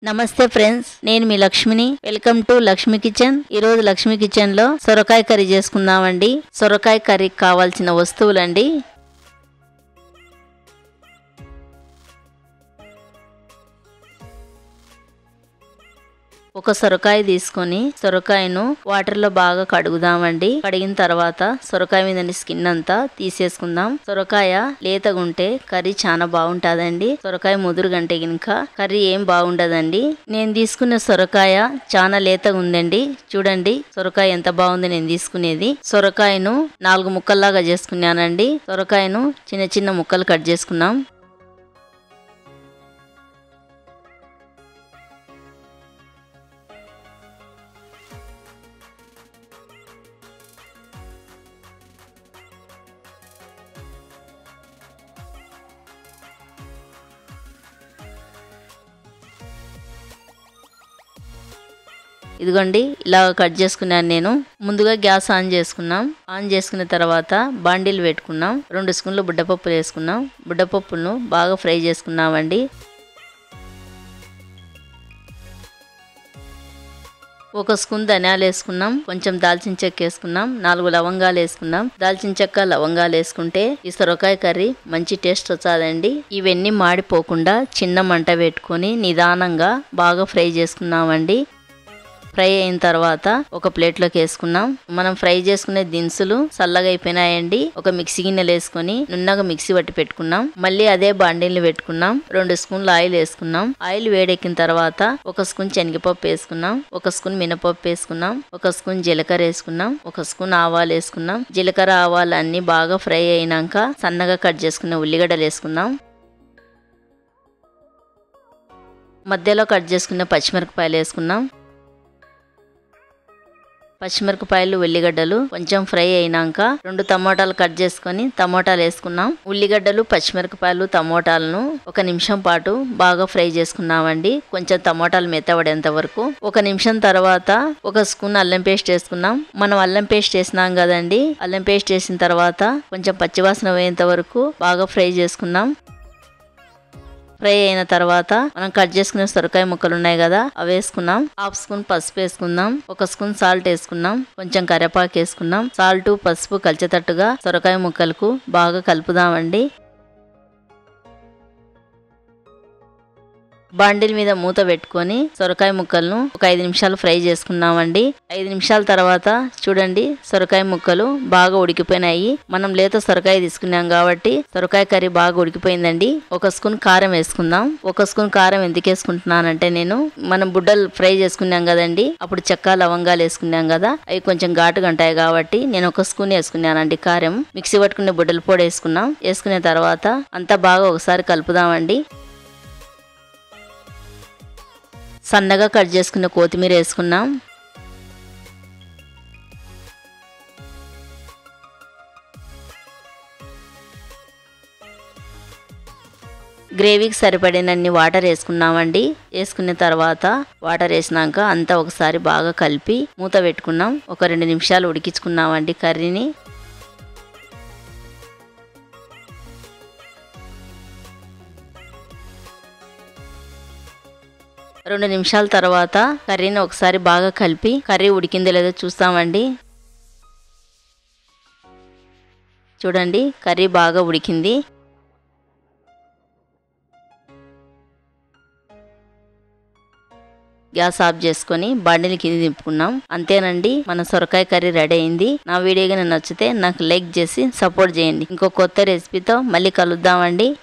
నమస్తే ఫ్రెండ్స్, నేను మీ లక్ష్మిని. Welcome to Lakshmi kitchen. ఈ రోజు లక్ష్మి కిచెన్ లో సొరకాయ కర్రీ చేసుకుందామండి. సొరకాయ కర్రీకి కావాల్సిన వస్తువులండి: ఒక సొరకాయ తీసుకొని సొరకాయను వాటర్ లో బాగా కడుగుదామండి. కడిగిన తర్వాత సొరకాయ మీద స్కిన్ అంతా తీసేసుకుందాం. సొరకాయ లేతగుంటే కర్రీ చాలా బాగుంటదండి. సొరకాయ ముదురుగంటే గినక కర్రీ ఏం బాగుండదండి. నేను తీసుకున్న సొరకాయ చాలా లేతగా ఉందండి. చూడండి సొరకాయ ఎంత బాగుంది. నేను తీసుకునేది సొరకాయను 4 ముక్కల్లాగా చేసుకున్నానండి. సొరకాయను చిన్న చిన్న ముక్కలు కట్ చేసుకున్నాం. ఇదిగోండి ఇలా కట్ చేసుకున్నాను. నేను ముందుగా గ్యాస్ ఆన్ చేసుకున్నాం. ఆన్ చేసుకున్న తర్వాత బాండిల్ పెట్టుకున్నాం. 2 స్పూన్లు బుడ్డపప్పులు వేసుకున్నాం. బుడ్డపప్పులను బాగా ఫ్రై చేసుకున్నామండి. ఒక స్పూన్ ధనియాలు వేసుకున్నాం. కొంచెం దాల్చిన చెక్క వేసుకున్నాం. 4 లవంగాలు వేసుకున్నాం. దాల్చిన చెక్క లవంగాలు వేసుకుంటే ఈ సొరకాయ కర్రీ మంచి టేస్ట్ వచ్చాదండి. ఇవన్నీ మాడిపోకుండా చిన్న మంట పెట్టుకొని నిదానంగా బాగా ఫ్రై చేసుకున్నామండి. ఫ్రై అయిన తర్వాత ఒక ప్లేట్లోకి వేసుకున్నాం. మనం ఫ్రై చేసుకునే దినుసులు చల్లగా అయిపోయినాయండి. ఒక మిక్సీ గిన్నెలు వేసుకొని నున్నగా మిక్సీ పట్టి పెట్టుకున్నాం. మళ్ళీ అదే బాండిల్ని పెట్టుకున్నాం. 2 స్పూన్లు ఆయిల్ వేసుకున్నాం. ఆయిల్ వేడెక్కిన తర్వాత 1 స్పూన్ శనగపప్పు వేసుకున్నాం. 1 స్పూన్ మినపప్పు వేసుకున్నాం. 1 స్పూన్ జీలకర్ర వేసుకున్నాం. 1 స్పూన్ ఆవాలు వేసుకున్నాం. జీలకర్ర ఆవాలు అన్ని బాగా ఫ్రై అయినాక సన్నగా కట్ చేసుకున్న ఉల్లిగడ్డలు వేసుకున్నాం. మధ్యలో కట్ చేసుకున్న పచ్చిమిరపకాయలు వేసుకున్నాం. పచ్చిమిరపకాయలు ఉల్లిగడ్డలు కొంచెం ఫ్రై అయినాక 2 టమోటాలు కట్ చేసుకొని టమోటాలు వేసుకున్నాం. ఉల్లిగడ్డలు పచ్చిమిరపకాయలు టమోటాలను 1 నిమిషం పాటు బాగా ఫ్రై చేసుకున్నామండి. కొంచెం టమోటాలు మెత్తబడేంత వరకు. 1 నిమిషం తర్వాత 1 స్పూన్ అల్లం పేస్ట్ వేసుకున్నాం. మనం అల్లం పేస్ట్ వేసినాం కదండి. అల్లం పేస్ట్ వేసిన తర్వాత కొంచెం పచ్చివాసన పోయేంత వరకు బాగా ఫ్రై చేసుకున్నాం. ఫ్రై అయిన తర్వాత మనం కట్ చేసుకునే సొరకాయ ముక్కలు ఉన్నాయి కదా, అవి వేసుకున్నాం. 1/2 స్పూన్ పసుపు వేసుకుందాం. 1 స్పూన్ సాల్ట్ వేసుకున్నాం. కొంచెం కరివేపాకు వేసుకున్నాం. సాల్ట్ పసుపు కలిసేటట్టుగా సొరకాయ ముక్కలకు బాగా కలుపుదామండి. బాండిల్ మీద మూత పెట్టుకొని సొరకాయ ముక్కలను ఒక 5 నిమిషాలు ఫ్రై చేసుకున్నామండి. 5 నిమిషాల తర్వాత చూడండి సొరకాయ ముక్కలు బాగా ఉడికిపోయినాయి. మనం లేత సొరకాయ తీసుకున్నాం కాబట్టి సొరకాయ కర్రీ బాగా ఉడికిపోయిందండి. 1 స్పూన్ కారం వేసుకుందాం. 1 స్పూన్ కారం ఎందుకు వేసుకుంటున్నానంటే, నేను మనం బుడ్డలు ఫ్రై చేసుకున్నాం కదండి, అప్పుడు చెక్క లవంగాలు వేసుకున్నాం కదా, అవి కొంచెం ఘాటుగా ఉంటాయి కాబట్టి నేను 1 స్పూన్ వేసుకున్నానండి కారం. మిక్సీ పట్టుకునే బుడ్డల పొడి వేసుకున్నాం. వేసుకున్న తర్వాత అంతా బాగా ఒకసారి కలుపుదామండి. సన్నగా కట్ చేసుకున్న కొత్తిమీర వేసుకున్నాం. గ్రేవీకి సరిపడినన్ని వాటర్ వేసుకున్నామండి. వేసుకున్న తర్వాత వాటర్ వేసినాక అంతా ఒకసారి బాగా కలిపి మూత పెట్టుకున్నాం. ఒక 2 నిమిషాలు ఉడికించుకున్నామండి కర్రీని. 2 నిమిషాల తర్వాత కర్రీని ఒకసారి బాగా కలిపి కర్రీ ఉడికిందో లేదో చూస్తామండి. చూడండి కర్రీ బాగా ఉడికింది. గ్యాస్ ఆఫ్ చేసుకొని బండిని కింద దింపుకున్నాం. అంతేనండి, మన సొరకాయ కర్రీ రెడీ అయింది. నా వీడియో నచ్చితే నాకు లైక్ చేసి సపోర్ట్ చేయండి. ఇంకో కొత్త రెసిపీతో మళ్ళీ కలుద్దామండి.